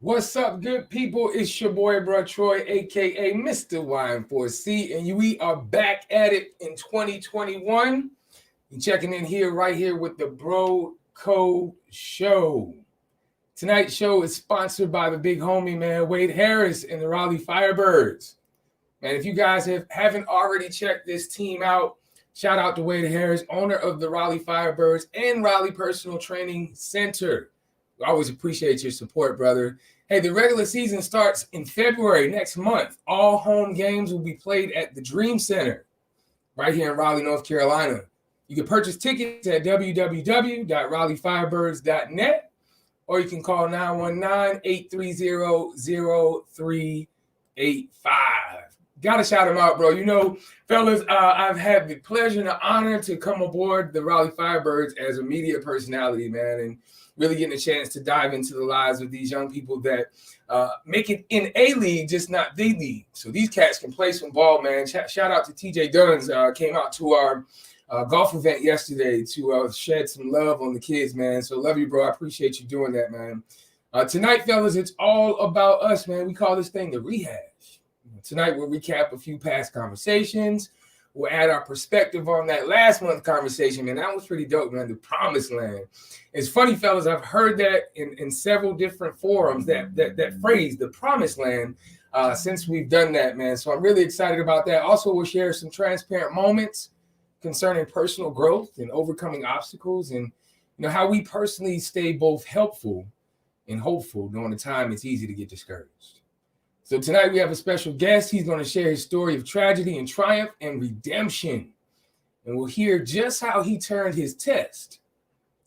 What's up, good people? It's your boy, bro, Troy, aka Mr. Y4C, and we are back at it in 2021. You're checking in right here with the Bro Code Show. Tonight's show is sponsored by the big homie, man, Wade Harris and the Raleigh Firebirds. And if you guys haven't already checked this team out, shout out to Wade Harris, owner of the Raleigh Firebirds and Raleigh Personal Training Center. We always appreciate your support, brother. Hey, the regular season starts in February next month. All home games will be played at the Dream Center right here in Raleigh, North Carolina. You can purchase tickets at www.raleighfirebirds.net, or you can call 919-830-0385. Got to shout them out, bro. You know, fellas, I've had the pleasure and the honor to come aboard the Raleigh Firebirds as a media personality, man, and really getting a chance to dive into the lives of these young people that make it in a league, just not the league. So these cats can play some ball, man. Shout out to TJ Duns, came out to our golf event yesterday to shed some love on the kids, man. So love you, bro. I appreciate you doing that, man. Tonight, fellas, it's all about us, man. We call this thing the Rehash. Tonight, we'll recap a few past conversations. We'll add our perspective on that last month conversation, man. That was pretty dope, man. The promised land. It's funny, fellas. I've heard that in several different forums, that phrase, the promised land, since we've done that, man. So I'm really excited about that. Also, we'll share some transparent moments concerning personal growth and overcoming obstacles, and how we personally stay both helpful and hopeful during the time it's easy to get discouraged. So tonight we have a special guest. He's going to share his story of tragedy and triumph and redemption. And we'll hear just how he turned his test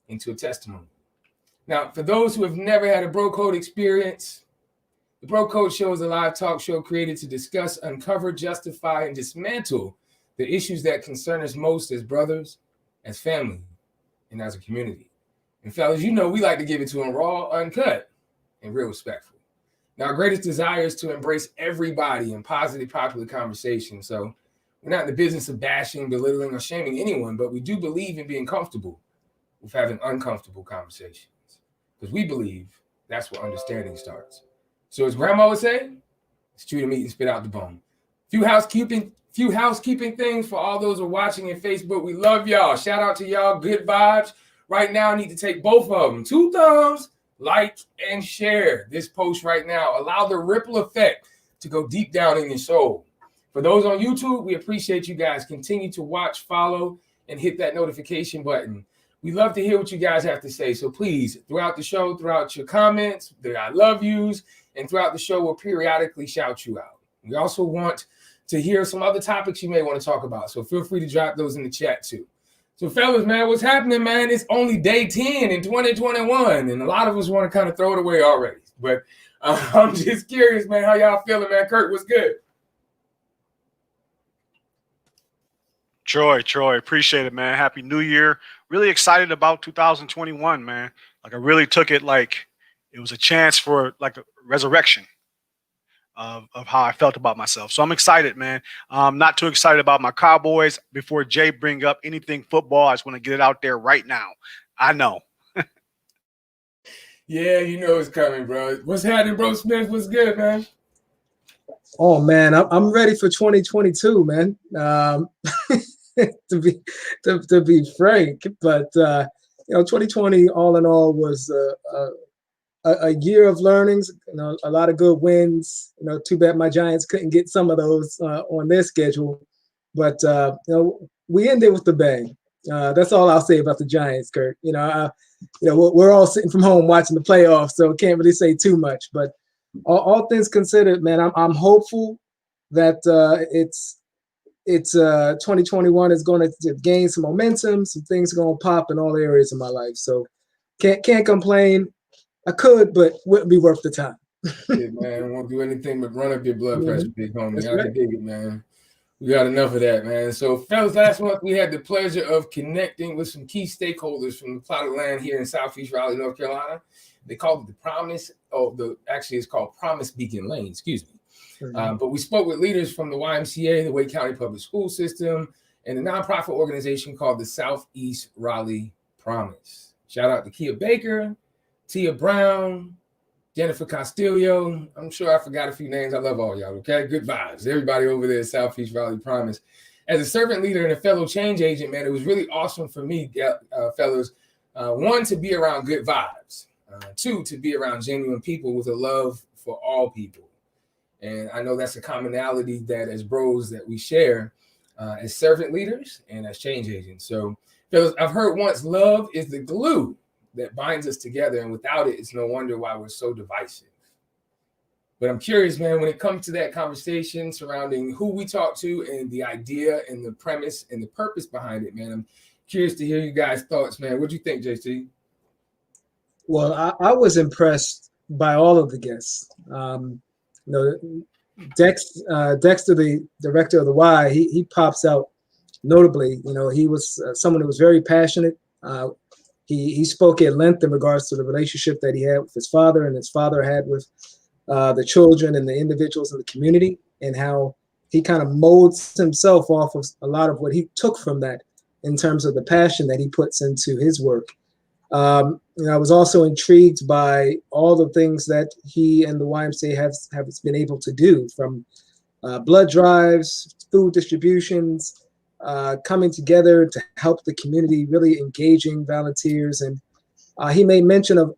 into a testimony. Now, for those who have never had a Bro Code experience, the Bro Code Show is a live talk show created to discuss, uncover, justify, and dismantle the issues that concern us most as brothers, as family, and as a community. And fellas, we like to give it to them raw, uncut, and real respectful. Now, our greatest desire is to embrace everybody in positive, popular conversation. So we're not in the business of bashing, belittling, or shaming anyone, but we do believe in being comfortable with having uncomfortable conversations, because we believe that's where understanding starts. So as Grandma would say, it's chew the meat and spit out the bone. Few housekeeping things for all those who are watching in Facebook. We love y'all. Shout out to y'all. Good vibes. Right now, I need to take both of them. 2 thumbs. Like and share this post right now. Allow the ripple effect to go deep down in your soul. For those on YouTube, we appreciate you guys. Continue to watch, follow, and hit that notification button. We love to hear what you guys have to say. So please, throughout the show, throughout your comments, the I love yous, and throughout the show, we'll periodically shout you out. We also want to hear some other topics you may want to talk about. So feel free to drop those in the chat too. So, fellas, man, what's happening, man? It's only day 10 in 2021, and a lot of us want to kind of throw it away already. But I'm just curious, man, how y'all feeling, man? Kurt, what's good? Troy, appreciate it, man. Happy New Year. Really excited about 2021, man. Like, I really took it like it was a chance for, like, a resurrection of how I felt about myself. So I'm excited, man. Not too excited about my Cowboys. Before Jay bring up anything football, I just want to get it out there right now. I know. Yeah, it's coming, bro. What's happening, bro? Smith? What's good, man? Oh, man, I'm ready for 2022, man. to be frank, but 2020 all in all was a year of learnings, a lot of good wins. Too bad my Giants couldn't get some of those on their schedule, but we ended with the bang. That's all I'll say about the Giants, Kurt. We're all sitting from home watching the playoffs, so can't really say too much. But all things considered, man, I'm hopeful that it's 2021 is going to gain some momentum. Some things are going to pop in all areas of my life. So can't complain. I could, but wouldn't be worth the time. Yeah, man, won't do anything but run up your blood pressure, big homie. I can dig it, man. We got enough of that, man. So, fellas, last month we had the pleasure of connecting with some key stakeholders from the plot of land here in Southeast Raleigh, North Carolina. They called it the Promise. It's called Promise Beacon Lane. Excuse me. Mm-hmm. But we spoke with leaders from the YMCA, the Wake County Public School System, and the nonprofit organization called the Southeast Raleigh Promise. Shout out to Kia Baker, Tia Brown, Jennifer Castillo. I'm sure I forgot a few names. I love all y'all, okay? Good vibes. Everybody over there at Southeast Raleigh Promise. As a servant leader and a fellow change agent, man, it was really awesome for me, fellows. One, to be around good vibes. Two, to be around genuine people with a love for all people. And I know that's a commonality that as bros that we share as servant leaders and as change agents. So, fellas, I've heard once, love is the glue that binds us together, and without it, it's no wonder why we're so divisive. But I'm curious, man, when it comes to that conversation surrounding who we talk to and the idea and the premise and the purpose behind it, man, I'm curious to hear you guys' thoughts, man. What do you think, JC? Well, I was impressed by all of the guests. Dexter, the director of the Y, he pops out notably. He was someone who was very passionate. He spoke at length in regards to the relationship that he had with his father and his father had with the children and the individuals in the community, and how he kind of molds himself off of a lot of what he took from that in terms of the passion that he puts into his work. I was also intrigued by all the things that he and the YMCA have been able to do, from blood drives, food distributions, coming together to help the community, really engaging volunteers. And he made mention of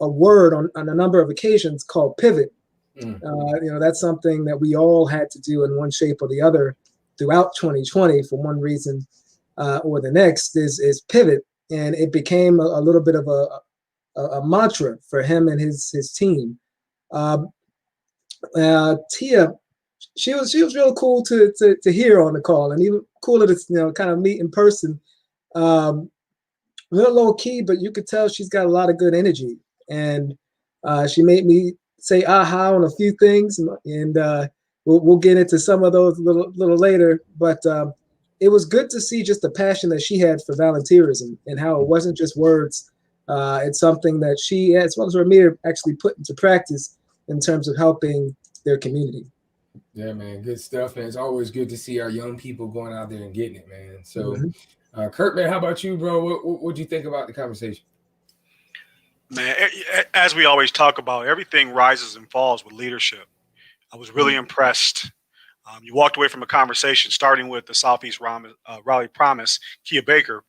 a word on a number of occasions called pivot. That's something that we all had to do in one shape or the other throughout 2020 for one reason or the next is pivot. And it became a little bit of a mantra for him and his team. Tia, she was real cool to hear on the call, and even cooler to kind of meet in person. Real low key, but you could tell she's got a lot of good energy, and she made me say aha on a few things, and we'll get into some of those a little later. But it was good to see just the passion that she had for volunteerism and how it wasn't just words. It's something that she, as well as Ramir, actually put into practice in terms of helping their community. Yeah, man, good stuff, man. It's always good to see our young people going out there and getting it, man. So, Kurt, man, how about you, bro? What do you think about the conversation? Man, as we always talk about, everything rises and falls with leadership. I was really impressed. You walked away from a conversation starting with the Southeast Raleigh Promise, Kia Baker,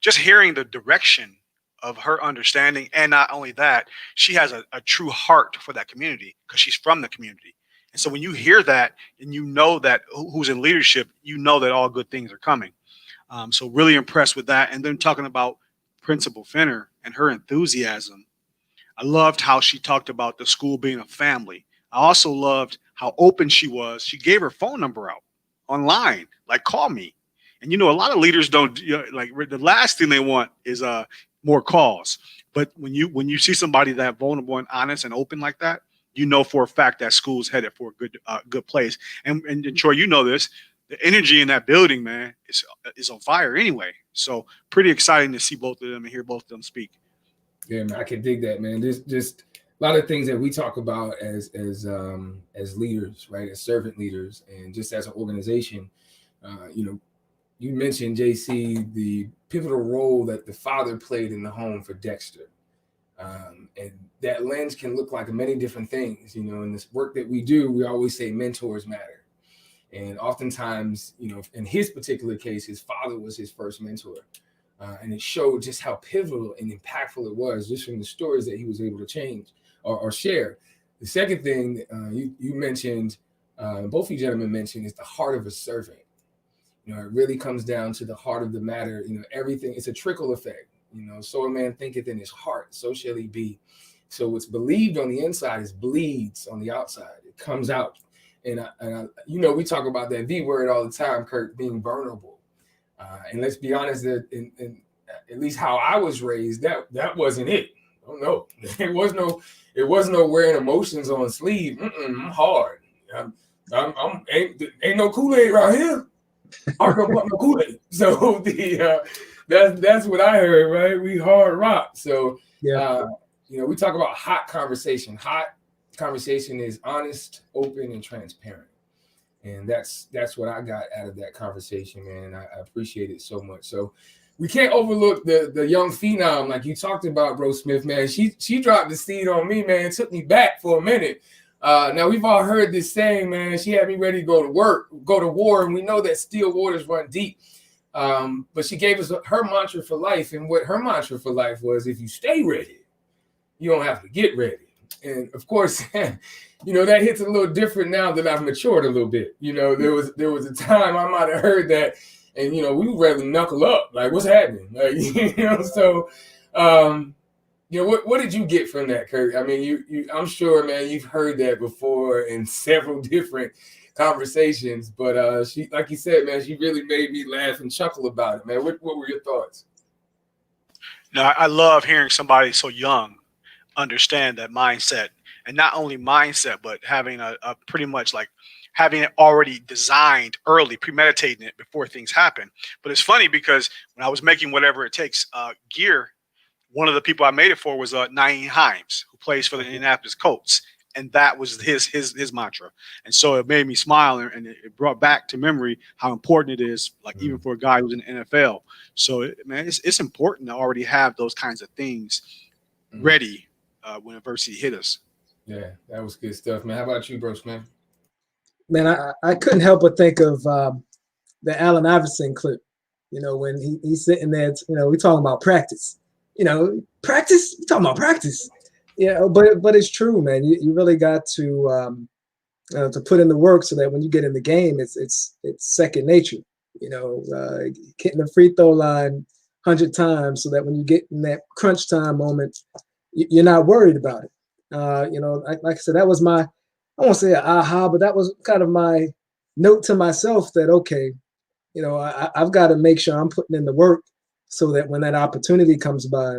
just hearing the direction of her understanding. And not only that, she has a true heart for that community because she's from the community. And so when you hear that and you know that who's in leadership, you know that all good things are coming. So really impressed with that. And then talking about Principal Finner and her enthusiasm. I loved how she talked about the school being a family. I also loved how open she was. She gave her phone number out online, like, call me. And a lot of leaders don't, like, the last thing they want is more calls. But when you see somebody that vulnerable and honest and open like that, for a fact that school's headed for a good place. And Troy, this, the energy in that building, man, is on fire anyway. So pretty exciting to see both of them and hear both of them speak. Yeah, man, I can dig that, man. There's just a lot of things that we talk about as leaders, right? As servant leaders, and just as an organization. You mentioned, JC, the pivotal role that the father played in the home for Dexter. And that lens can look like many different things. In this work that we do, we always say mentors matter. And oftentimes, in his particular case, his father was his first mentor. And it showed just how pivotal and impactful it was just from the stories that he was able to change or share. The second thing you mentioned, both of you gentlemen mentioned, is the heart of a servant. It really comes down to the heart of the matter. Everything, it's a trickle effect. So a man thinketh in his heart, so shall he be. So what's believed on the inside is bleeds on the outside. It comes out. And we talk about that V word all the time, Kurt, being vulnerable. And let's be honest, that in at least how I was raised, that wasn't it. Oh no, it was no wearing emotions on sleeve. I'm hard. Ain't no Kool-Aid around here. Aren't no Kool-Aid. So that's what I heard, right? We hard rock. So we talk about hot conversation. Hot conversation is honest, open, and transparent. And that's what I got out of that conversation, man. I appreciate it so much. So, we can't overlook the young phenom like you talked about, Bro Smith, man. She dropped the seed on me, man. It took me back for a minute. Now we've all heard this saying, man. She had me ready to go to war, and we know that still waters run deep. But she gave us her mantra for life, and what her mantra for life was: if you stay ready, you don't have to get ready. And of course, that hits a little different now that I've matured a little bit. There was a time I might have heard that, and we would rather knuckle up. Like, what's happening? Like, so. What did you get from that, Kurt? I mean, I'm sure, man, you've heard that before in several different conversations, but she, like you said, man, she really made me laugh and chuckle about it, man. What were your thoughts? No, I love hearing somebody so young understand that mindset, and not only mindset, but having a pretty much like having it already designed early, premeditating it before things happen. But it's funny because when I was making Whatever It Takes gear, one of the people I made it for was Naeem Himes, who plays for the Indianapolis Colts. And that was his mantra. And so it made me smile, and it brought back to memory how important it is, like even for a guy who's in the NFL. So, man, it's important to already have those kinds of things ready when adversity hit us. Yeah, that was good stuff, man. How about you, Bro Smith? Man, I couldn't help but think of the Allen Iverson clip, when he's sitting there, we talking about practice. Practice? You talking about practice? Yeah, but it's true, man. You really got to put in the work so that when you get in the game, it's second nature. Hitting the free throw line 100 times so that when you get in that crunch time moment, you're not worried about it. Like I said, that was I won't say an aha, but that was kind of my note to myself that, okay, I've got to make sure I'm putting in the work so that when that opportunity comes by,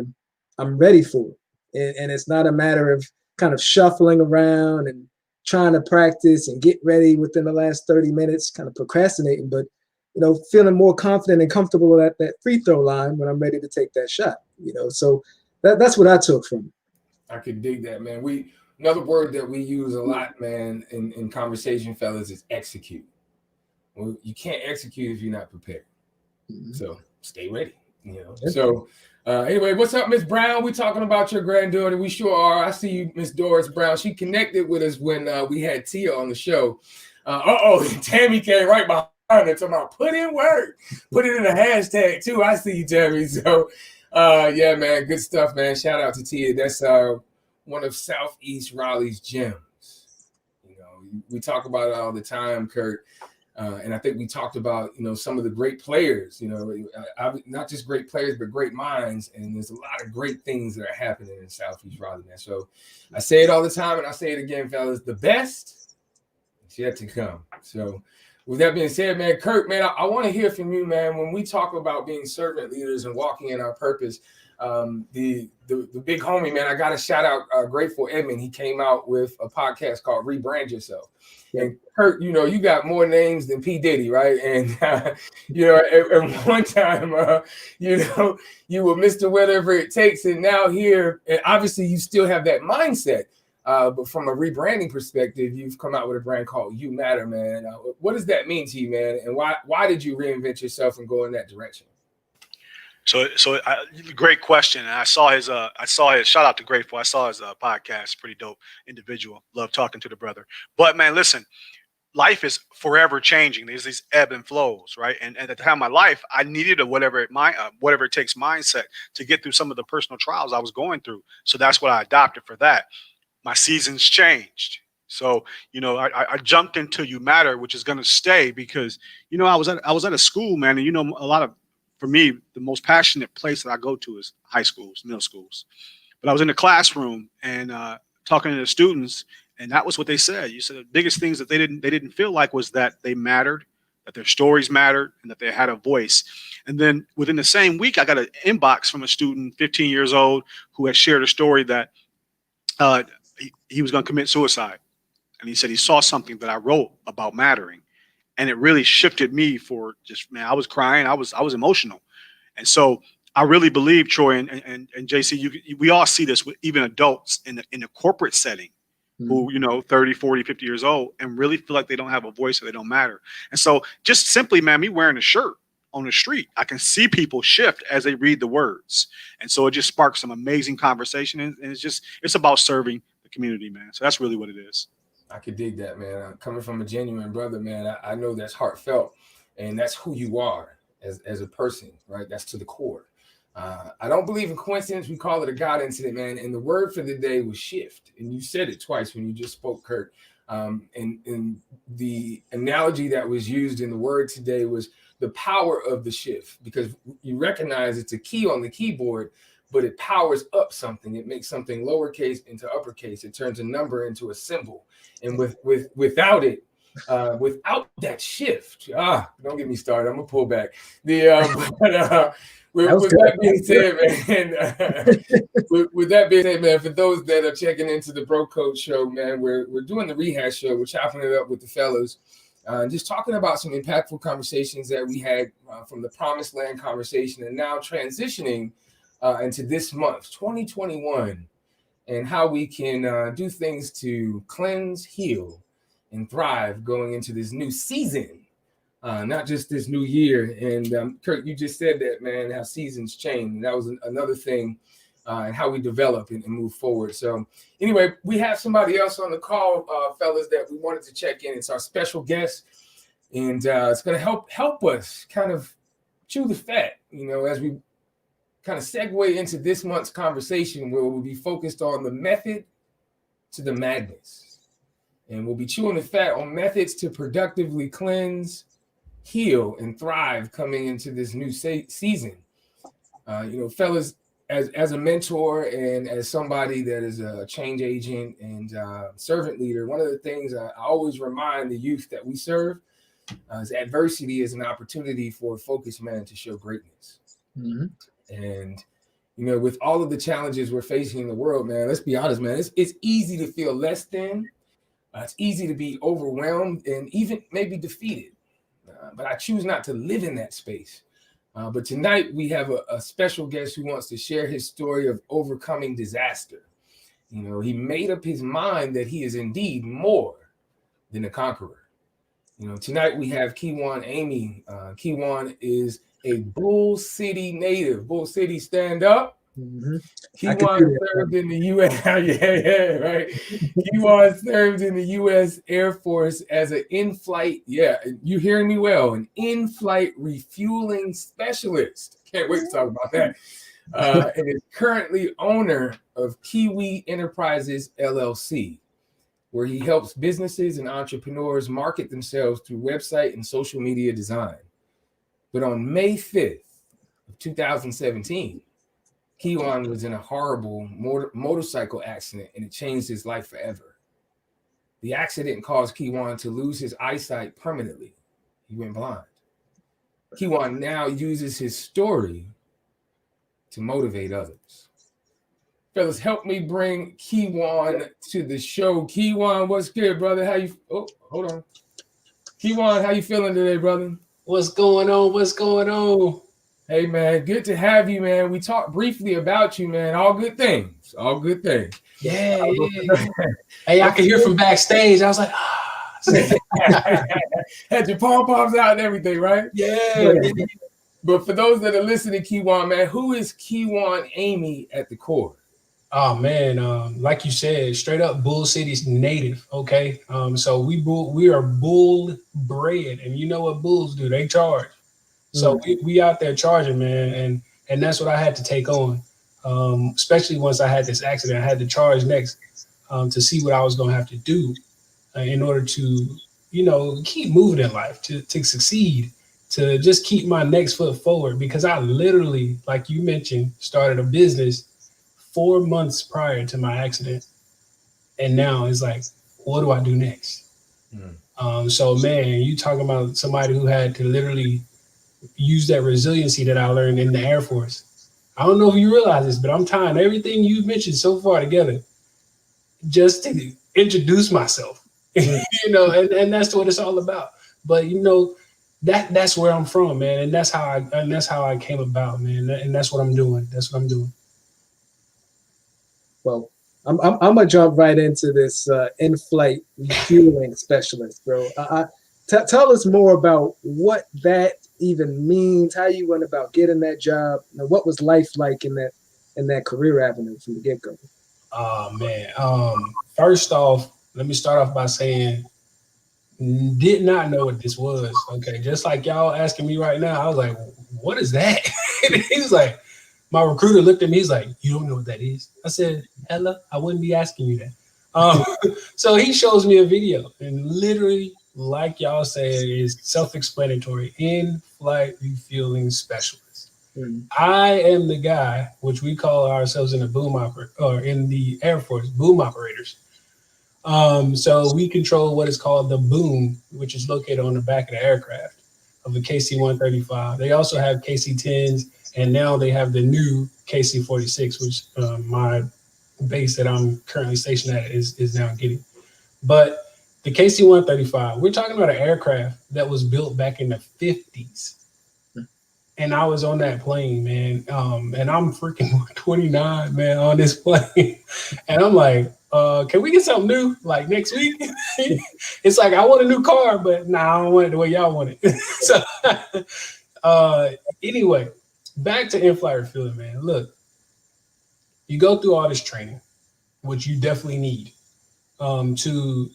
I'm ready for it. And it's not a matter of kind of shuffling around and trying to practice and get ready within the last 30 minutes, kind of procrastinating, but, feeling more confident and comfortable at that free throw line when I'm ready to take that shot, So that's what I took from it. I could dig that, man. Another word that we use a lot, man, in conversation, fellas, is execute. Well, you can't execute if you're not prepared. Mm-hmm. So stay ready. So anyway, what's up, Miss Brown? We talking about your granddaughter. We sure are. I see you, Miss Doris Brown. She connected with us when we had Tia on the show. Tammy came right behind her talking about put in work. Put it in a hashtag too. I see you, Tammy. So yeah, man, good stuff, man. Shout out to Tia. That's one of Southeast Raleigh's gems. We talk about it all the time, Kurt. And I think we talked about, some of the great players, not just great players, but great minds. And there's a lot of great things that are happening in Southeast Raleigh, man. So I say it all the time, and I say it again, fellas, the best is yet to come. So with that being said, man, Kurt, man, I want to hear from you, man. When we talk about being servant leaders and walking in our purpose, the big homie, man, I got to shout out Grateful Edmund. He came out with a podcast called Rebrand Yourself. And Kurt, you got more names than P. Diddy, right? And, at one time, you were Mr. Whatever It Takes. And now here, and obviously you still have that mindset. But from a rebranding perspective, you've come out with a brand called You Matter, man. What does that mean to you, man? And why did you reinvent yourself and go in that direction? So great question. And I saw his shout out to Grateful. I saw his podcast, pretty dope individual. Love talking to the brother. But man, listen, life is forever changing. There's these ebb and flows, right? And at the time of my life, I needed a whatever it takes mindset to get through some of the personal trials I was going through. So that's what I adopted for that. My seasons changed. So, I jumped into You Matter, which is going to stay because, I was at a school, man. And, for me, the most passionate place that I go to is high schools, middle schools. But I was in the classroom and talking to the students, and that was what they said. You said the biggest things that they didn't feel like was that they mattered, that their stories mattered, and that they had a voice. And then within the same week, I got an inbox from a student, 15 years old, who had shared a story that he was going to commit suicide. And he said he saw something that I wrote about mattering. And it really shifted me for just, man, I was crying. I was emotional. And so I really believe, Troy and JC, we all see this with even adults in the corporate setting who, 30, 40, 50 years old and really feel like they don't have a voice or they don't matter. And so just simply, man, me wearing a shirt on the street. I can see people shift as they read the words. And so it just sparks some amazing conversation. And it's about serving the community, man. So that's really what it is. I could dig that, man. Coming from a genuine brother, man, I know that's heartfelt, and that's who you are as a person, right? That's to the core. I don't believe in coincidence. We call it a God incident, man. And the word for the day was shift. And you said it twice when you just spoke, Kurt. And the analogy that was used in the word today was the power of the shift, because you recognize it's a key on the keyboard, but it powers up something. It makes something lowercase into uppercase. It turns a number into a symbol. And without it, without that shift, don't get me started. I'm gonna pull back. With that being said, man, with that being said, man, for those that are checking into the Bro Code Show, man, we're doing the Rehash Show. We're chopping it up with the fellas, just talking about some impactful conversations that we had from the Promised Land conversation, and now transitioning into this month, 2021, and how we can do things to cleanse, heal, and thrive going into this new season. Not just this new year. And Kurt, you just said that, man, how seasons change. And that was another thing, and how we develop and move forward. So anyway, we have somebody else on the call, fellas, that we wanted to check in. It's our special guest, and it's going to help us kind of chew the fat, as we kind of segue into this month's conversation, where we'll be focused on the method to the madness. And we'll be chewing the fat on methods to productively cleanse, heal, and thrive coming into this new season. Fellas, as a mentor and as somebody that is a change agent and servant leader, one of the things I always remind the youth that we serve is adversity is an opportunity for a focused man to show greatness. Mm-hmm. And with all of the challenges we're facing in the world, man, let's be honest, man, it's easy to feel less than. It's easy to be overwhelmed and even maybe defeated. But I choose not to live in that space. But tonight we have a special guest who wants to share his story of overcoming disaster. He made up his mind that he is indeed more than a conqueror. Tonight we have Keywan Amy. Keywan is a Bull City native. Bull City, stand up. Mm-hmm. Keywan served in the U.S. Right. Keywan served in the U.S. Air Force as an in-flight, you hearing me well, an in-flight refueling specialist. Can't wait to talk about that. And is currently owner of Kiwi Enterprises LLC, where he helps businesses and entrepreneurs market themselves through website and social media design. But on May 5th of 2017, Keywan was in a horrible motorcycle accident, and it changed his life forever. The accident caused Keywan to lose his eyesight permanently. He went blind. Keywan now uses his story to motivate others. Fellas, help me bring Keywan to the show. Keywan, what's good, brother? Hold on. Keywan, how you feeling today, brother? What's going on? What's going on? Hey, man, good to have you, man. We talked briefly about you, man. All good things. All good things. Yeah. Hey, I could hear from backstage. I was like, Had your pom-poms out and everything, right? Yeah. But for those that are listening, Keywan, man, who is Keywan Amy at the core? Oh, man, like you said, straight up Bull City's native, okay? So we are bull bred, and you know what bulls do? They charge. So we out there charging, man, and that's what I had to take on, especially once I had this accident. I had to charge next to see what I was going to have to do in order to, keep moving in life, to succeed, to just keep my next foot forward. Because I literally, like you mentioned, started a business 4 months prior to my accident. And now it's like, what do I do next? So, man, you talking about somebody who had to literally use that resiliency that I learned in the Air Force. I don't know if you realize this, but I'm tying everything you've mentioned so far together just to introduce myself, and that's what it's all about. But that's where I'm from, man, and that's how I came about, man, and that's what I'm doing. That's what I'm doing. Well, I'm gonna jump right into this in-flight refueling specialist, bro. Tell us more about what that even means, how you went about getting that job, what was life like in that career avenue from the get-go? Oh man. First off, let me start off by saying, did not know what this was. Okay, just like y'all asking me right now, I was like, "What is that?" He was like, my recruiter looked at me. He's like, "You don't know what that is?" I said, "Hella, I wouldn't be asking you that." So he shows me a video, and literally, like y'all said, is self-explanatory. In-flight refueling specialist. I am the guy, which we call ourselves in the or in the Air Force, boom operators. So we control what is called the boom, which is located on the back of the aircraft of the KC-135. They also have KC-10s, and now they have the new KC-46, which my base that I'm currently stationed at is now getting. But the KC-135, we're talking about an aircraft that was built back in the 50s. And I was on that plane, man. And I'm freaking 29, man, on this plane. And I'm like, can we get something new like next week? It's like, I want a new car, but nah, I don't want it the way y'all want it. So anyway, back to in-flight refueling, man. Look, you go through all this training, which you definitely need to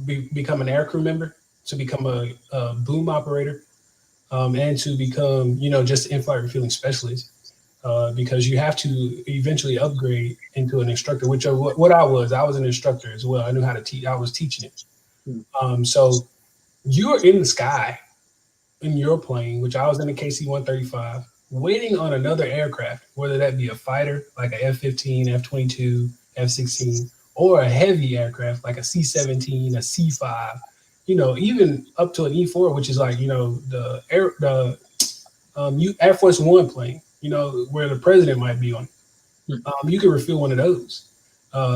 become an aircrew member, to become a boom operator, and to become, just in-flight refueling specialist, because you have to eventually upgrade into an instructor, which what I was an instructor as well. I knew how to teach. I was teaching it. So you're in the sky in your plane, which I was in the KC-135, waiting on another aircraft, whether that be a fighter like a F-15, F-22, F-16, or a heavy aircraft like a C-17, a C-5. Even up to an E4, which is like, the Air Force One plane, where the president might be on. You can refuel one of those.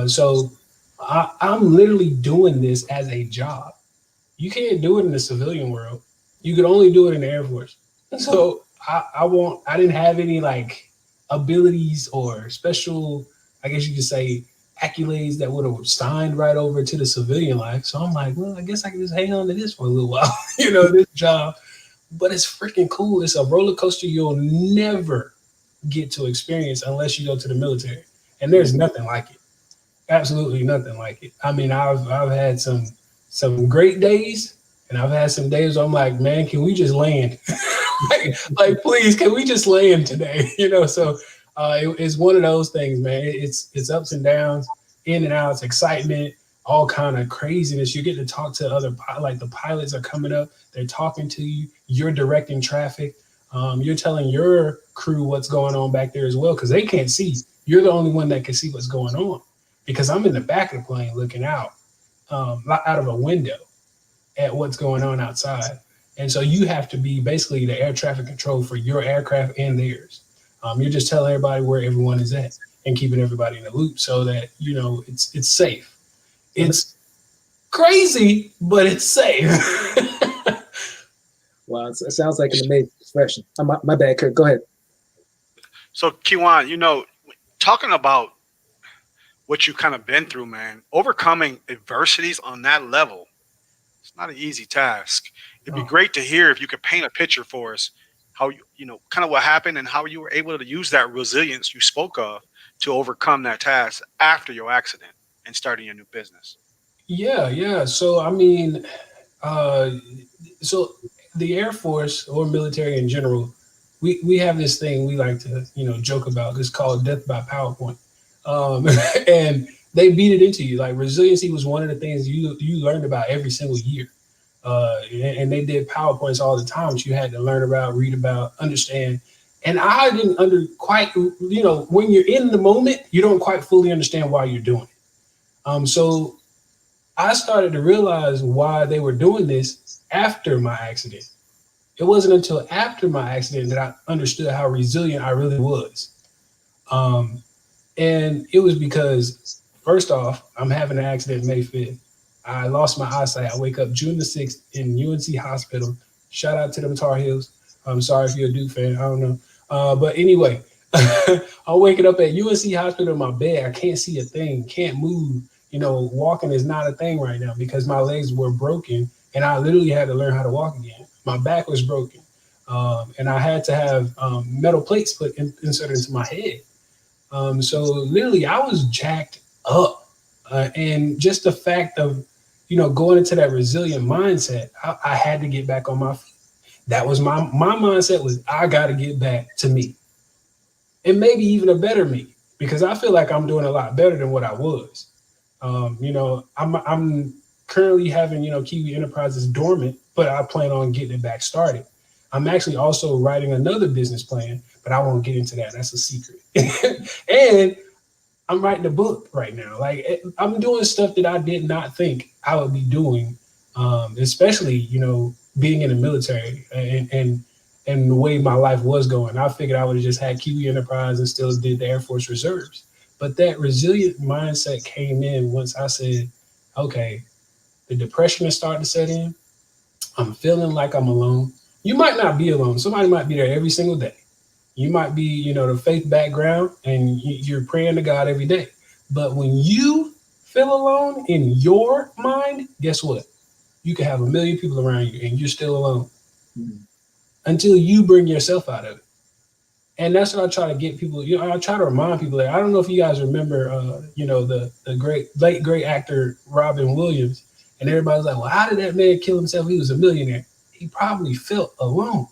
So I'm literally doing this as a job. You can't do it in the civilian world. You could only do it in the Air Force. So I didn't have any like abilities or special, I guess you could say, accolades that would have signed right over to the civilian life. So I'm like, well, I guess I can just hang on to this for a little while, this job. But it's freaking cool. It's a roller coaster you'll never get to experience unless you go to the military. And there's nothing like it. Absolutely nothing like it. I mean, I've had some great days, and I've had some days where I'm like, man, can we just land? like, please, can we just land today? So it's one of those things, man. It's ups and downs, in and outs, excitement, all kind of craziness. You get to talk to other, like the pilots are coming up, they're talking to you, you're directing traffic, you're telling your crew what's going on back there as well, because they can't see. You're the only one that can see what's going on, because I'm in the back of the plane looking out of a window at what's going on outside. And so you have to be basically the air traffic control for your aircraft and theirs. You're just telling everybody where everyone is at and keeping everybody in the loop so that, it's safe. It's crazy, but it's safe. Wow, it sounds like an amazing profession. My bad, Kurt. Go ahead. So, Kiwan, talking about what you kind of been through, man, overcoming adversities on that level, it's not an easy task. It'd be great to hear if you could paint a picture for us, how kind of what happened and how you were able to use that resilience you spoke of to overcome that task after your accident and starting your new business. Yeah. So, I mean, so the Air Force or military in general, we have this thing we like to, joke about. It's called death by PowerPoint. And they beat it into you. Like resiliency was one of the things you learned about every single year. And they did PowerPoints all the time, which you had to learn about, read about, understand. And I didn't quite, when you're in the moment, you don't quite fully understand why you're doing it. So I started to realize why they were doing this after my accident. It wasn't until after my accident that I understood how resilient I really was. And it was because, first off, I'm having an accident May 5th. I lost my eyesight. I wake up June the 6th in UNC Hospital. Shout out to them Tar Heels. I'm sorry if you're a Duke fan. I don't know. But anyway, I'm waking up at UNC Hospital in my bed. I can't see a thing, can't move. Walking is not a thing right now because my legs were broken and I literally had to learn how to walk again. My back was broken. and I had to have metal plates inserted into my head. So literally, I was jacked up, and just the fact of going into that resilient mindset, I had to get back on my feet. That was my mindset was I got to get back to me, and maybe even a better me, because I feel like I'm doing a lot better than what I was. I'm currently having Kiwi Enterprises dormant, but I plan on getting it back started. I'm actually also writing another business plan, but I won't get into that. That's a secret. And I'm writing a book right now. Like I'm doing stuff that I did not think I would be doing, especially being in the military and the way my life was going. I figured I would have just had Kiwi Enterprise and still did the Air Force Reserves. But that resilient mindset came in once I said, okay, the depression is starting to set in. I'm feeling like I'm alone. You might not be alone. Somebody might be there every single day. You might be, the faith background and you're praying to God every day. But when you feel alone in your mind, guess what? You can have 1 million people around you and you're still alone until you bring yourself out of it. And that's what I try to get people. I try to remind people that I don't know if you guys remember, the late great actor Robin Williams, and everybody's like, well, how did that man kill himself? He was a millionaire. He probably felt alone.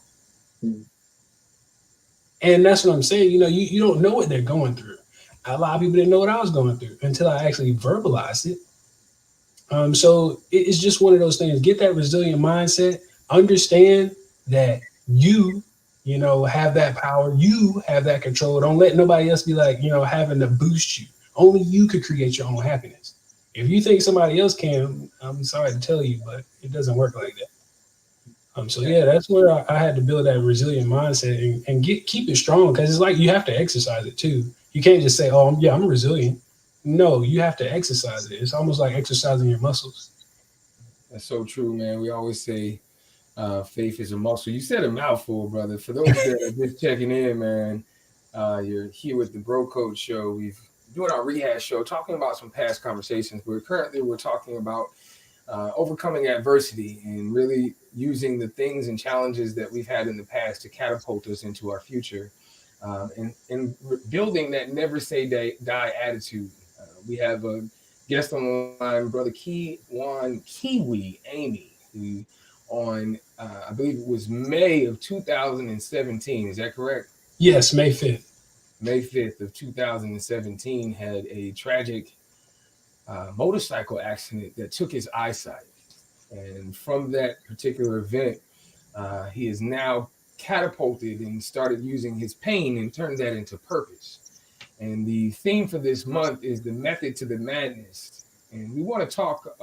And that's what I'm saying. You don't know what they're going through. A lot of people didn't know what I was going through until I actually verbalized it. So it's just one of those things. Get that resilient mindset. Understand that you have that power. You have that control. Don't let nobody else be like, having to boost you. Only you could create your own happiness. If you think somebody else can, I'm sorry to tell you, but it doesn't work like that. So yeah, that's where I had to build that resilient mindset and keep it strong, because it's like you have to exercise it too. You can't just say, "Oh, I'm resilient." No, you have to exercise it. It's almost like exercising your muscles. That's so true, man. We always say faith is a muscle. You said a mouthful, brother. For those that are just checking in, man, you're here with the Bro Code Show. We've doing our Rehash show, talking about some past conversations. We're talking about overcoming adversity and really using the things and challenges that we've had in the past to catapult us into our future, and building that never say die attitude. We have a guest on the line, brother Kiwi Amy, who on I believe it was May of 2017. Is that correct? Yes, May 5th. May 5th of 2017 had a tragic motorcycle accident that took his eyesight. And from that particular event, he is now catapulted and started using his pain and turned that into purpose. And the theme for this month is the method to the madness. And we want to talk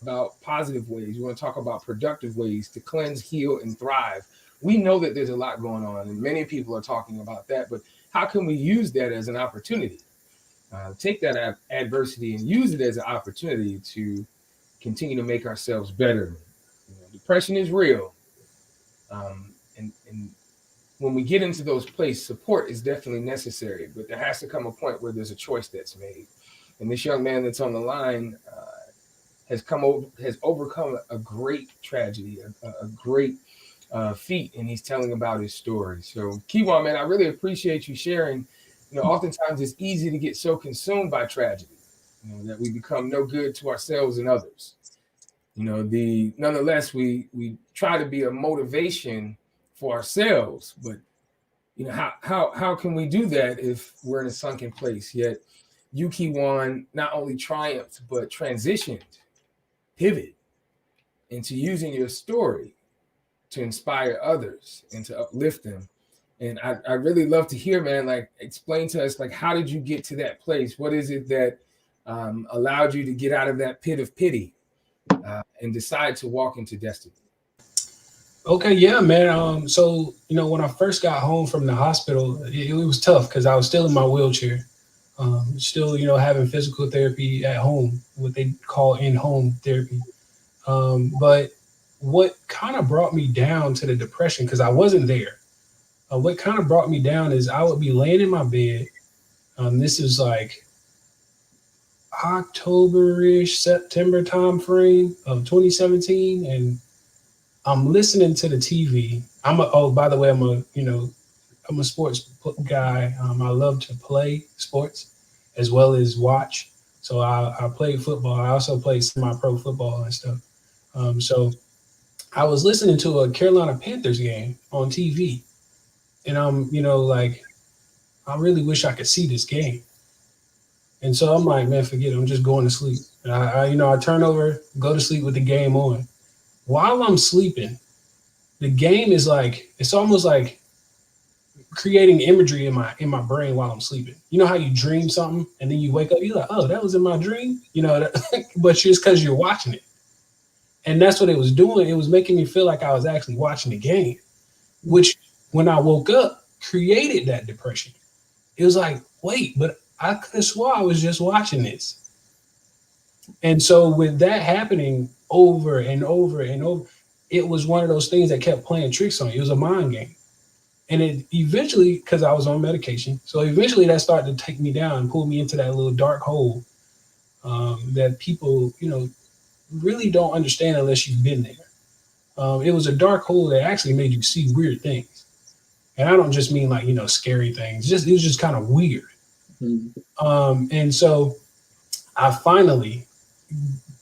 about positive ways. We want to talk about productive ways to cleanse, heal, and thrive. We know that there's a lot going on, and many people are talking about that, but how can we use that as an opportunity? Take that adversity and use it as an opportunity to continue to make ourselves better. Depression is real. And when we get into those places, support is definitely necessary, but there has to come a point where there's a choice that's made. And this young man that's on the line has overcome a great tragedy, a great feat, and he's telling about his story. So, Kiwan, man, I really appreciate you sharing. Oftentimes it's easy to get so consumed by tragedy, that we become no good to ourselves and others. Nonetheless, we try to be a motivation for ourselves, but how can we do that if we're in a sunken place? Yet you, Kiwan, not only triumphed but transitioned, pivot into using your story to inspire others and to uplift them. And I really love to hear, man, like explain to us, like, how did you get to that place? What is it that allowed you to get out of that pit of pity and decide to walk into destiny? Okay, yeah, man. So, when I first got home from the hospital, it was tough because I was still in my wheelchair, still, having physical therapy at home, what they call in-home therapy. But what kind of brought me down to the depression, because I wasn't there. What kind of brought me down is I would be laying in my bed. This is like October-ish, September time frame of 2017. And I'm listening to the TV. By the way, I'm a sports guy. I love to play sports as well as watch. So I played football. I also played semi-pro football and stuff. So I was listening to a Carolina Panthers game on TV, and like, I really wish I could see this game. And so I'm like, man, forget it. I'm just going to sleep. And I turn over, go to sleep with the game on. While I'm sleeping, the game is like, it's almost like creating imagery in my brain while I'm sleeping. You know how you dream something and then you wake up, you're like, oh, that was in my dream, but just because you're watching it. And that's what it was doing. It was making me feel like I was actually watching the game, which when I woke up created that depression. It was like, wait, but I could have swore I was just watching this. And so with that happening over and over and over, it was one of those things that kept playing tricks on you. It was a mind game. And it eventually, because I was on medication, so eventually that started to take me down and pull me into that little dark hole that people, really don't understand unless you've been there. It was a dark hole that actually made you see weird things. And I don't just mean like, scary things. It was just kind of weird. Mm-hmm. And so I finally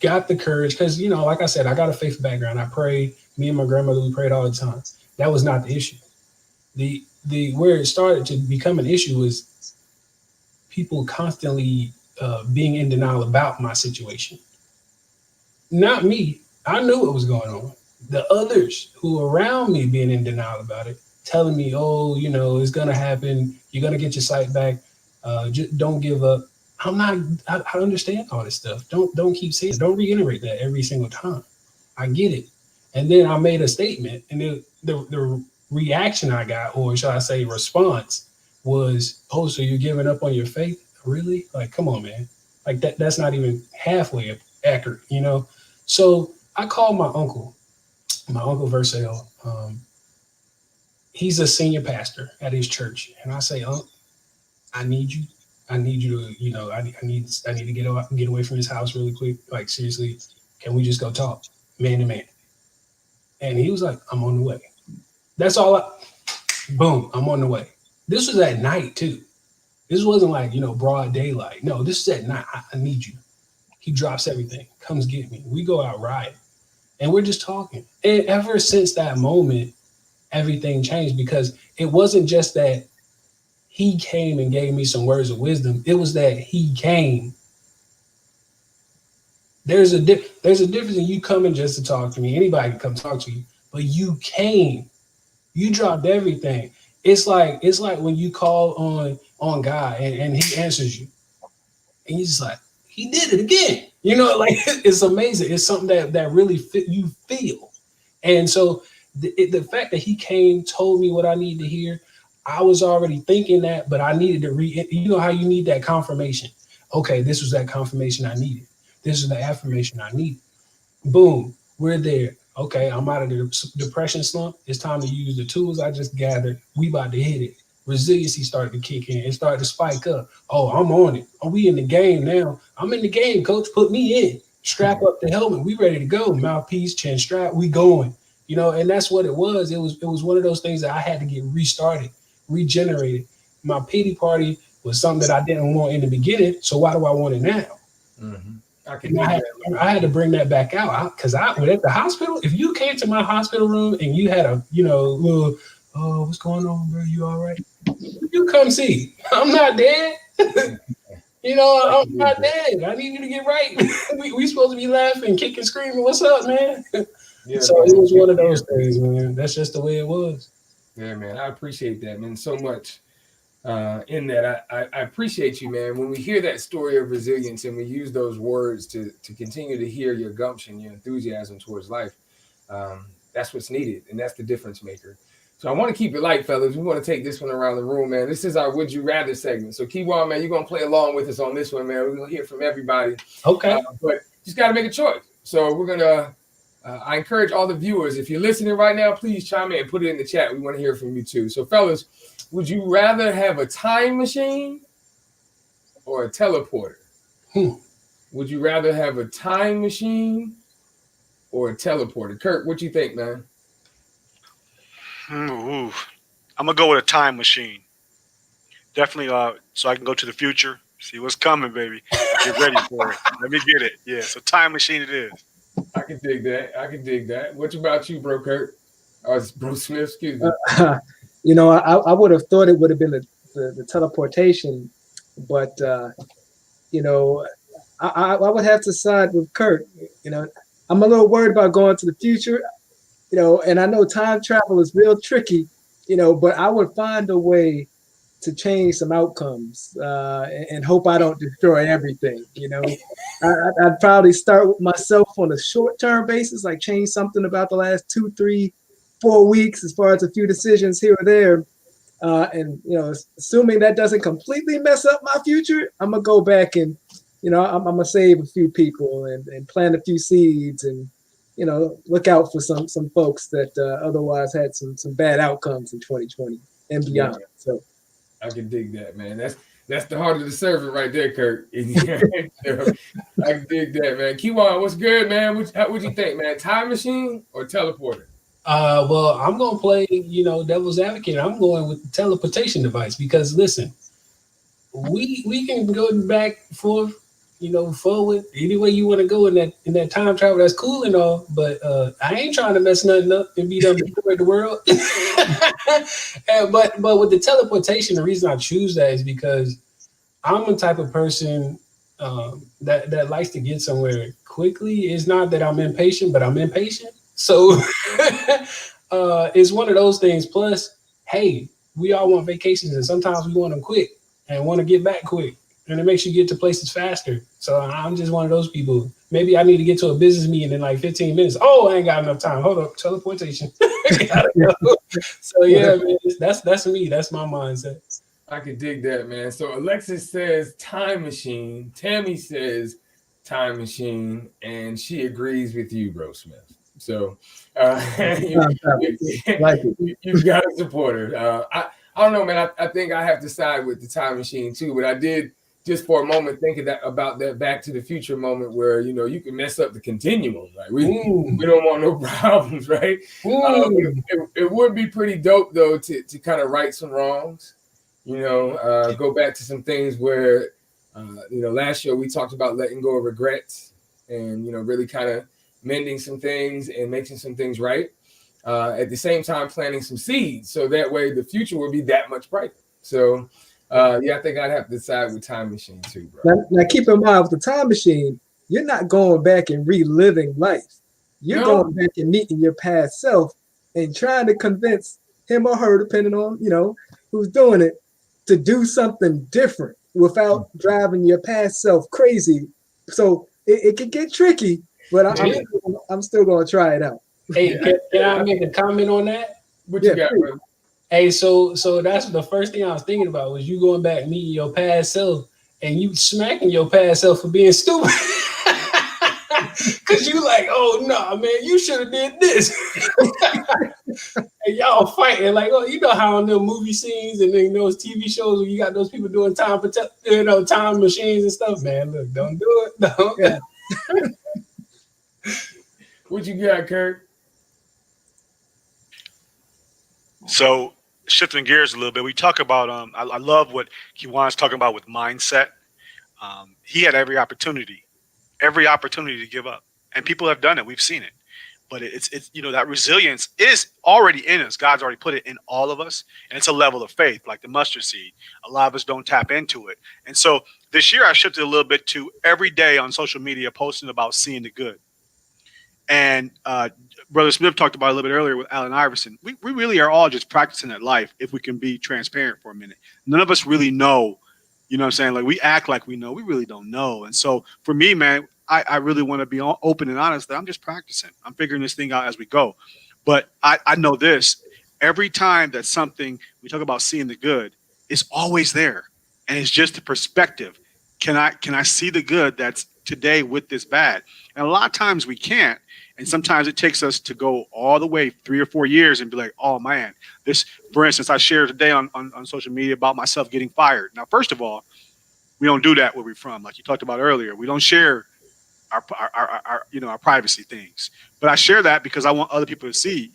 got the courage because, like I said, I got a faith background. I prayed. Me and my grandmother, we prayed all the time. That was not the issue. The where it started to become an issue was people constantly being in denial about my situation. Not me. I knew what was going on. The others who were around me being in denial about it, telling me, oh, it's going to happen. You're going to get your sight back. Just don't give up. I understand all this stuff. Don't keep saying it. Don't reiterate that every single time. I get it. And then I made a statement, and the reaction I got, or shall I say response, was, oh, so you're giving up on your faith? Really? Like, come on, man. Like that's not even halfway accurate, So I called my uncle Versell. He's a senior pastor at his church. And I say, I need you. I need you to, I need to get away from his house really quick. Like, seriously, can we just go talk man to man? And he was like, I'm on the way. That's all. Boom, I'm on the way. This was at night too. This wasn't like, broad daylight. No, this is at night. I need you. He drops everything, comes get me. We go out riding and we're just talking. And ever since that moment, everything changed, because it wasn't just that he came and gave me some words of wisdom. It was that he came. There's a difference in you coming just to talk to me. Anybody can come talk to you, but you came. You dropped everything. It's like when you call on God and he answers you, and he's just like, he did it again. Like, it's amazing. It's something that really you feel. And so the fact that he came, told me what I need to hear, I was already thinking that, but I needed to how you need that confirmation. Okay, this was that confirmation I needed. This is the affirmation I needed. Boom, we're there. Okay, I'm out of the depression slump. It's time to use the tools I just gathered. We about to hit it. Resiliency started to kick in. It started to spike up. Oh, I'm on it. Oh, we in the game now. I'm in the game, coach. Put me in. Strap up the helmet. We ready to go. Mouthpiece, chin strap. We going. And that's what it was. It was one of those things that I had to get restarted, regenerated. My pity party was something that I didn't want in the beginning. So why do I want it now? Mm-hmm. I had to bring that back out, because I was at the hospital. If you came to my hospital room and you had a, little, oh, what's going on, bro? You all right? You come see. I'm not dead. I'm not dead. I need you to get right. we supposed to be laughing, kicking, screaming. What's up, man? Yeah, so it was one of those things, man. That's just the way it was. Yeah, man. I appreciate that, man, so much. In that, I appreciate you, man. When we hear that story of resilience and we use those words to continue to hear your gumption, your enthusiasm towards life, that's what's needed, and that's the difference maker. So I want to keep it light, fellas. We want to take this one around the room, man. This is our Would You Rather segment. So keep on, man. You're going to play along with us on this one, man. We're going to hear from everybody. Okay. But just got to make a choice. So we're going to, I encourage all the viewers, if you're listening right now, please chime in and put it in the chat. We want to hear from you too. So fellas, would you rather have a time machine or a teleporter? Would you rather have a time machine or a teleporter? Kirk, what you think, man? Ooh. I'm gonna go with a time machine. Definitely, so I can go to the future, see what's coming, baby. Get ready for it. Let me get it. Yeah, so time machine it is. I can dig that. I can dig that. What about you, bro, Kurt? It's Bro Smith, excuse me. I would have thought it would have been the teleportation, but you know, I would have to side with Kurt. You know, I'm a little worried about going to the future. And I know time travel is real tricky. But I would find a way to change some outcomes and hope I don't destroy everything. I'd probably start with myself on a short-term basis, like change something about the last 2, 3, 4 weeks as far as a few decisions here or there. And assuming that doesn't completely mess up my future, I'm gonna go back and I'm gonna save a few people and plant a few seeds and look out for some folks that otherwise had some bad outcomes in 2020 and beyond. Yeah. So I can dig that, man. That's the heart of the servant right there, Kurt. I can dig that, man. Kiwan, what's good, man? What you think, man? Time machine or teleporter? Well, I'm gonna play, devil's advocate. I'm going with the teleportation device because listen, we can go back forth, forward any way you want to go in that time travel. That's cool and all, but I ain't trying to mess nothing up and be done destroy the world. But with the teleportation, the reason I choose that is because I'm the type of person that likes to get somewhere quickly. It's not that I'm impatient, but I'm impatient. So it's one of those things. Plus, hey, we all want vacations, and sometimes we want them quick and want to get back quick, and it makes you get to places faster. So I'm just one of those people. Maybe I need to get to a business meeting in like 15 minutes. Oh, I ain't got enough time. Hold up, teleportation. Gotta go. So yeah, man, that's me. That's my mindset. I could dig that, man. So Alexis says time machine. Tammy says time machine, and she agrees with you, Bro Smith. So you've got to support her. I don't know, man. I think I have to side with the time machine too. But I did just for a moment thinking about that Back to the Future moment where you can mess up the continuum. Right? We don't want no problems, right? It would be pretty dope though to kind of right some wrongs. Go back to some things where last year we talked about letting go of regrets and really kind of mending some things and making some things right. At the same time, planting some seeds so that way the future will be that much brighter. So, I think I'd have to decide with time machine too, bro. Now keep in mind with the time machine, you're not going back and reliving life. You're going back and meeting your past self and trying to convince him or her, depending on who's doing it, to do something different without driving your past self crazy. So it can get tricky, but I'm still going to try it out. Hey, can I make a comment on that? What you got, bro? Hey, so that's the first thing I was thinking about was you going back meeting your past self and you smacking your past self for being stupid. Cause you like, oh no, man, you should have did this. And y'all fighting like, oh, how in the movie scenes and then those TV shows where you got those people doing time machines and stuff. Man, look, don't do it. Don't. What you got, Kurt? So shifting gears a little bit, we talk about I love what Kiwan's talking about with mindset. He had every opportunity to give up, and people have done it. We've seen it, but it's that resilience is already in us. God's already put it in all of us, and it's a level of faith, like the mustard seed. A lot of us don't tap into it, and so this year I shifted a little bit to every day on social media posting about seeing the good. And Brother Smith talked about it a little bit earlier with Allen Iverson. We really are all just practicing that life if we can be transparent for a minute. None of us really know, what I'm saying? Like we act like we know, we really don't know. And so for me, man, I really want to be open and honest that I'm just practicing. I'm figuring this thing out as we go. But I know this, every time that something, we talk about seeing the good, it's always there. And it's just the perspective. Can I see the good that's today with this bad? And a lot of times we can't. And sometimes it takes us to go all the way 3 or 4 years and be like, oh man, this, for instance, I shared today on social media about myself getting fired. Now, first of all, we don't do that where we're from. Like you talked about earlier, we don't share our privacy things. But I share that because I want other people to see,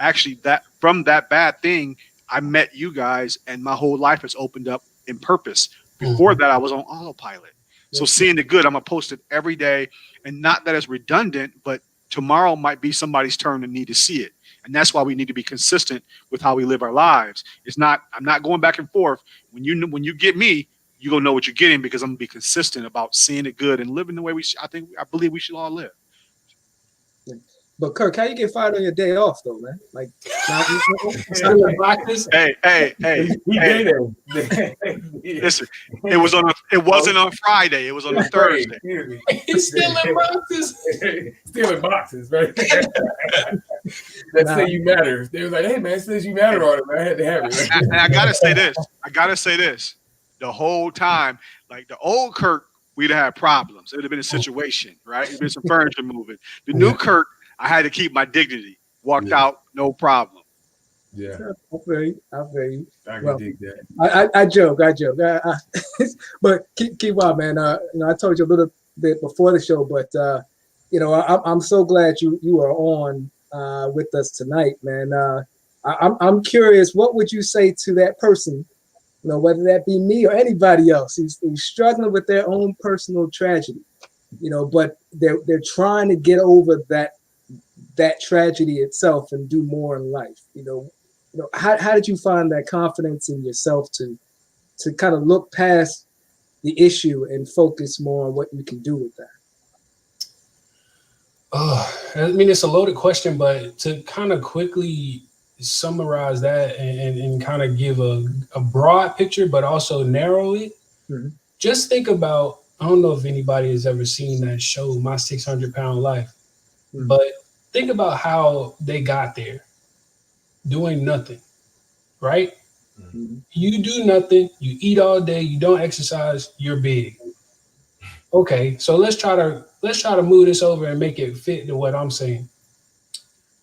actually that from that bad thing, I met you guys, and my whole life has opened up in purpose. Before that, I was on autopilot. So seeing the good, I'm gonna post it every day, and not that it's redundant, but tomorrow might be somebody's turn to need to see it, and that's why we need to be consistent with how we live our lives. It's not. I'm not going back and forth. When you get me, you're gonna know what you're getting because I'm gonna be consistent about seeing it good and living the way I believe we should all live. But Kirk, how you get fired on your day off though, man? Like, Still in practice. Hey. Listen, it wasn't on Friday. It was on a Thursday. He's still in practice. Still in boxes, right? That say you matter. They was like, hey man, it says you matter on it, man. I had to have it. Right? And I gotta say this. The whole time, like the old Kirk, we'd have had problems. It would have been a situation, right? It'd been some furniture moving. The new Kirk, I had to keep my dignity. Walked out, no problem. Yeah, I feel you. I can dig that. I joke. But keep on, man. I told you a little bit before the show, but I'm so glad you are on with us tonight, man. I'm curious, what would you say to that person? Whether that be me or anybody else who's struggling with their own personal tragedy, but they're trying to get over that tragedy itself and do more in life. How did you find that confidence in yourself to kind of look past the issue and focus more on what you can do with that? I mean, it's a loaded question, but to kind of quickly summarize that and kind of give a broad picture, but also narrow it. Mm-hmm. Just think about, I don't know if anybody has ever seen that show, My 600-Pound Life, but think about how they got there, doing nothing, right? Mm-hmm. You do nothing, you eat all day, you don't exercise, you're big. Okay, so let's try to move this over and make it fit to what I'm saying.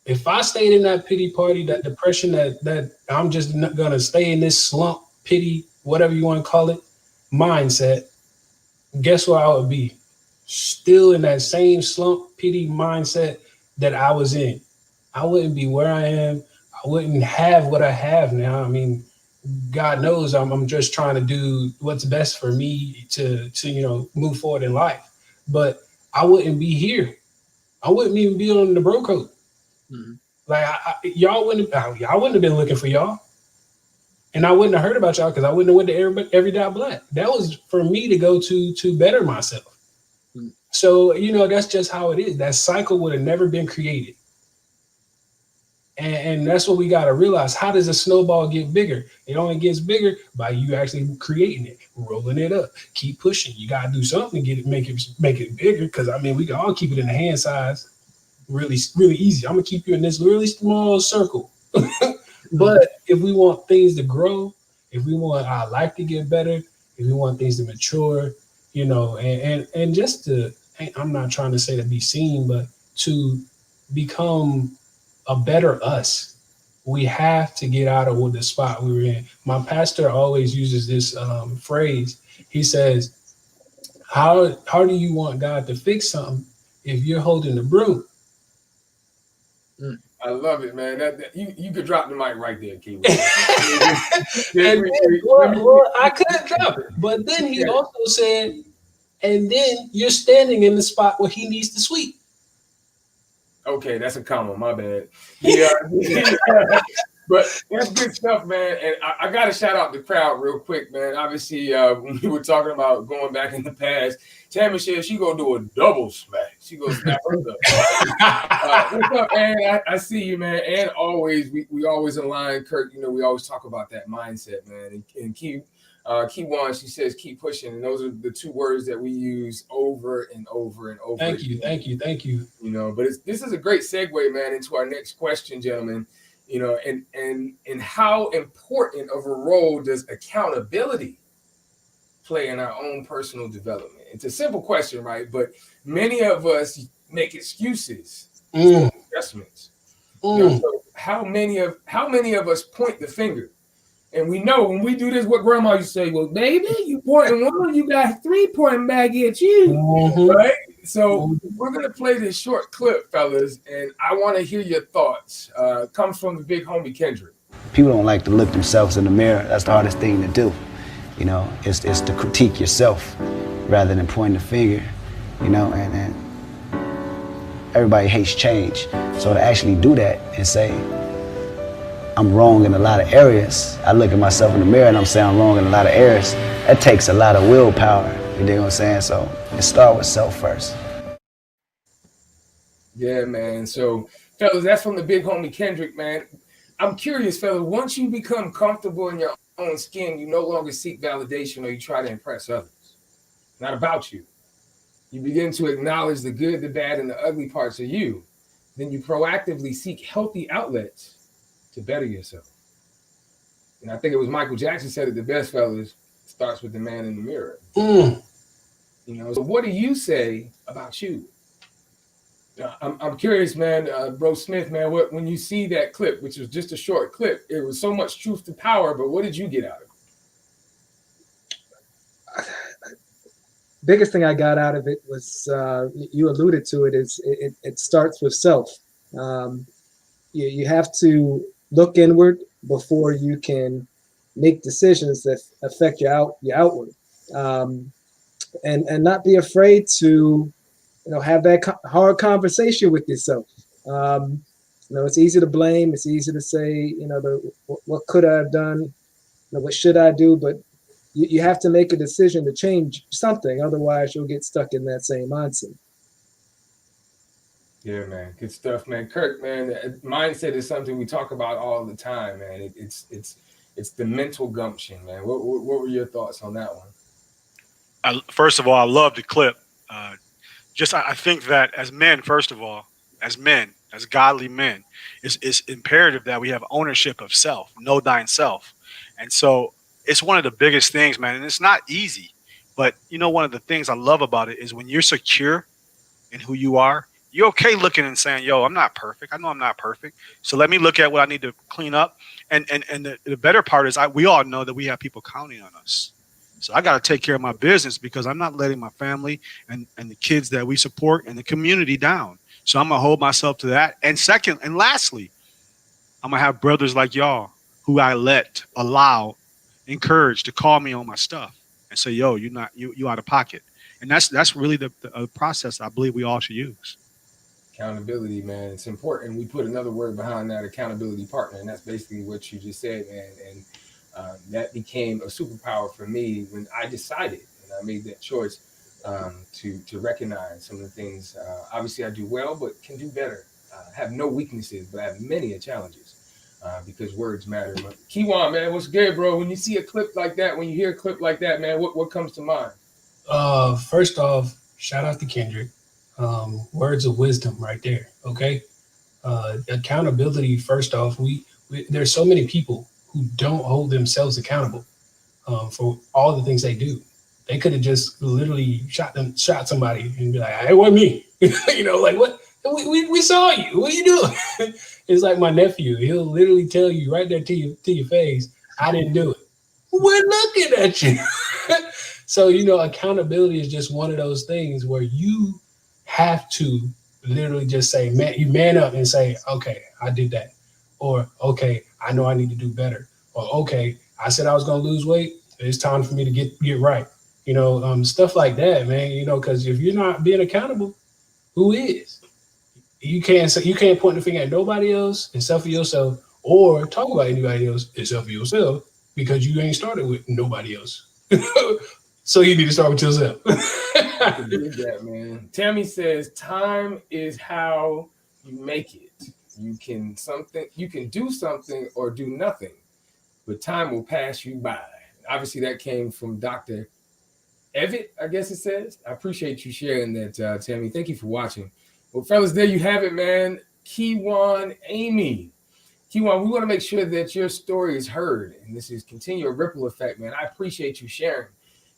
If I stayed in that pity party, that depression, that I'm just not gonna stay in this slump, pity, whatever you want to call it, mindset, guess where I would be? Still in that same slump, pity mindset that I was in. I wouldn't be where I am. I wouldn't have what I have now. I mean, God knows I'm just trying to do what's best for me to move forward in life. But I wouldn't be here. I wouldn't even be on the bro code. Mm-hmm. Like y'all wouldn't have been looking for y'all, and I wouldn't have heard about y'all because I wouldn't have went to Everyday Black. That was for me to go to better myself. Mm-hmm. So that's just how it is. That cycle would have never been created, and that's what we got to realize. How does a snowball get bigger? It only gets bigger by you actually creating it, rolling it up, keep pushing. You got to do something to make it bigger. Because I mean, we can all keep it in the hand size. Really, really easy. I'm gonna keep you in this really small circle. But if we want things to grow, if we want our life to get better, if we want things to mature, and just to, I'm not trying to say to be seen, but to become a better us, we have to get out of the spot we were in. My pastor always uses this phrase. He says, how do you want God to fix something if you're holding the broom? I love it, man. You could drop the mic right there, Kiwi. I couldn't drop it, but then he also said, and then you're standing in the spot where he needs to sweep. Okay, that's a comma. My bad. Yeah, but that's good stuff, man. And I got to shout out the crowd real quick, man. Obviously, when we were talking about going back in the past, Tammy said she gonna do a double smack. She gonna snap her up. What's up, man? I see you, man. And always, we always align, Kirk. We always talk about that mindset, man. And Keywan, she says keep pushing, and those are the two words that we use over and over and over. Thank you. But this is a great segue, man, into our next question, gentlemen. And how important of a role does accountability play in our own personal development? It's a simple question, right? But many of us make excuses, adjustments. So how many of us point the finger And we know when we do this, what grandma used to say, well, baby, you pointing one, you got 3 pointing back at you. Mhm. Right? So we're going to play this short clip, fellas, and I want to hear your thoughts. Comes from the big homie Kendrick. People don't like to look themselves in the mirror. That's the hardest thing to do. You know, it's to critique yourself rather than point the finger, you know, and everybody hates change. So to actually do that and say, I'm wrong in a lot of areas, I look at myself in the mirror and I'm saying I'm wrong in a lot of areas, that takes a lot of willpower, you dig what I'm saying? So it starts with self first. Yeah, man. So, fellas, that's from the big homie Kendrick, man. I'm curious, fellas, once you become comfortable in your own skin, you no longer seek validation or you try to impress others. Not about you. You begin to acknowledge the good, the bad, and the ugly parts of you. Then you proactively seek healthy outlets to better yourself. And I think it was Michael Jackson said it the best, fellas. It starts with the man in the mirror. Mm. You know, so what do you say about you? I'm curious, man, Bro Smith, man, when you see that clip, which was just a short clip, it was so much truth to power, but what did you get out of it? Biggest thing I got out of it was, you alluded to it, is it starts with self. You have to look inward before you can make decisions that affect your outward, and not be afraid to, you know, have that hard conversation with yourself. You know, it's easy to blame. It's easy to say, you know, what could I have done? You know, what should I do? But you have to make a decision to change something. Otherwise, you'll get stuck in that same mindset. Yeah, man. Good stuff, man. Kirk, man, mindset is something we talk about all the time, man. It's the mental gumption, man. What were your thoughts on that one? First of all, I love the clip. I think that as men, first of all, as men, as godly men, it's imperative that we have ownership of self, know thine self. And so it's one of the biggest things, man. And it's not easy, but you know, one of the things I love about it is when you're secure in who you are, you're okay looking and saying, yo, I'm not perfect. I know I'm not perfect. So let me look at what I need to clean up. And the better part is we all know that we have people counting on us. So I got to take care of my business because I'm not letting my family and the kids that we support and the community down. So I'm going to hold myself to that. And second, and lastly, I'm going to have brothers like y'all who I encourage to call me on my stuff and say, yo, you out of pocket. And that's really the process I believe we all should use. Accountability, man. It's important. We put another word behind that, accountability partner. And that's basically what you just said, man. And that became a superpower for me when I decided and I made that choice to recognize some of the things. Obviously, I do well, but can do better. Have no weaknesses, but I have many challenges because words matter. Kiwan, man, what's good, bro? When you see a clip like that, when you hear a clip like that, man, what comes to mind? First off, shout out to Kendrick. Words of wisdom right there. Okay. Accountability. First off, there's so many people who don't hold themselves accountable for all the things they do. They could have just literally shot somebody and be like, "Hey, it wasn't me." You know, like what? We saw you. What are you doing? It's like my nephew. He'll literally tell you right there to your face, "I didn't do it." We're looking at you. So, you know, accountability is just one of those things where you have to literally just say, man, you man up and say, okay, I did that. Or, okay, I know I need to do better. Or, okay, I said I was going to lose weight. It's time for me to get right. You know, stuff like that, man, you know, because if you're not being accountable, who is? You can't point the finger at nobody else except for yourself or talk about anybody else except for yourself because you ain't started with nobody else. So you need to start with yourself. I can dig that, man. Tammy says, time is how you make it. You can do something or do nothing, but time will pass you by. Obviously, that came from Dr. Evitt, I guess it says. I appreciate you sharing that, Tammy. Thank you for watching. Well, fellas, there you have it, man. Kiwan Amy. Kiwan, we want to make sure that your story is heard, and this is continue a ripple effect, man. I appreciate you sharing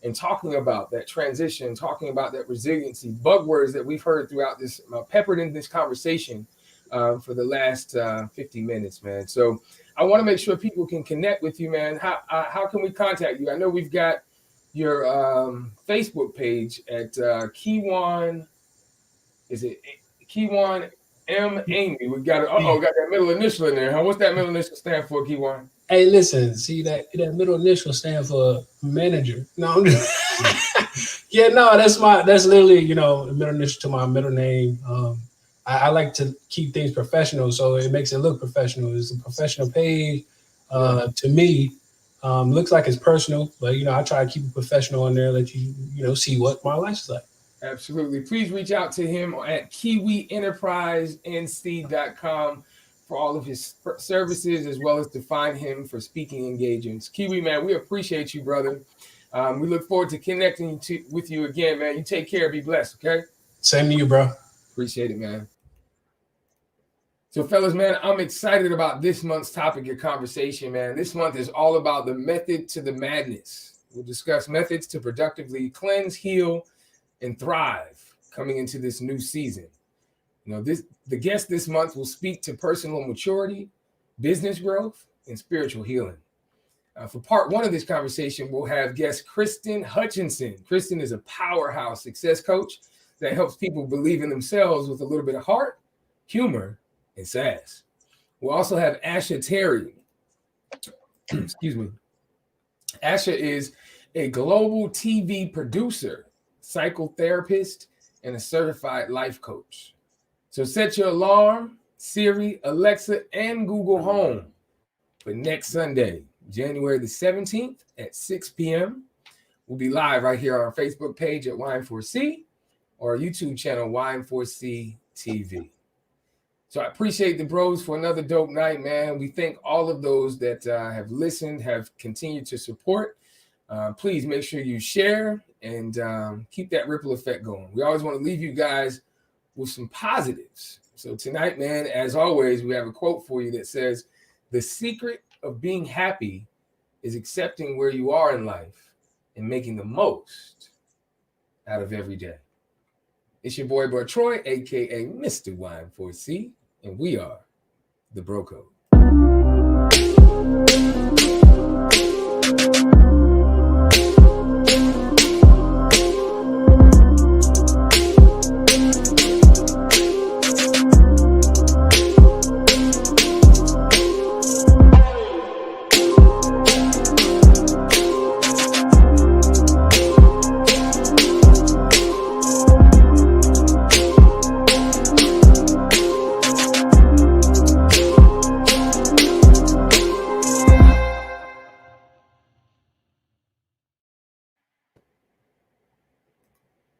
and talking about that transition, talking about that resiliency, buzzwords that we've heard throughout this, peppered in this conversation. for the last 50 minutes, man. So I want to make sure people can connect with you, man. How can we contact you? I know we've got your Facebook page at Keywan. Is it Keywan M. Amy? We got got that middle initial in there, huh? What's that middle initial stand for, Keywan? Hey, listen, see that middle initial stand for manager. No, I'm just yeah, no, that's literally, the middle initial to my middle name. I like to keep things professional, so it makes it look professional. It's a professional page. To me, looks like it's personal, but I try to keep it professional on there, let you see what my life is like. Absolutely. Please reach out to him at KiwiEnterpriseNC.com for all of his services, as well as to find him for speaking engagements. Kiwi, man, we appreciate you, brother. We look forward to connecting with you again, man. You take care. Be blessed, okay? Same to you, bro. Appreciate it, man. So, fellas, man, I'm excited about this month's topic of conversation, man. This month is all about the method to the madness. We'll discuss methods to productively cleanse, heal, and thrive coming into this new season. The guest this month will speak to personal maturity, business growth, and spiritual healing. For part one of this conversation, we'll have guest Kristen Hutchinson. Kristen is a powerhouse success coach that helps people believe in themselves with a little bit of heart, humor, and sass. We'll also have Asha Terry. Excuse me. Asha is a global TV producer, psychotherapist, and a certified life coach. So set your alarm, Siri, Alexa, and Google Home for next Sunday, January the 17th at 6 p.m. We'll be live right here on our Facebook page at Y4C or our YouTube channel, Y4C TV. So I appreciate the bros for another dope night, man. We thank all of those that have listened, have continued to support. Please make sure you share and keep that ripple effect going. We always want to leave you guys with some positives. So tonight, man, as always, we have a quote for you that says, "The secret of being happy is accepting where you are in life and making the most out of every day." It's your boy Troy, aka Mr. Y4C, and we are the Bro Code.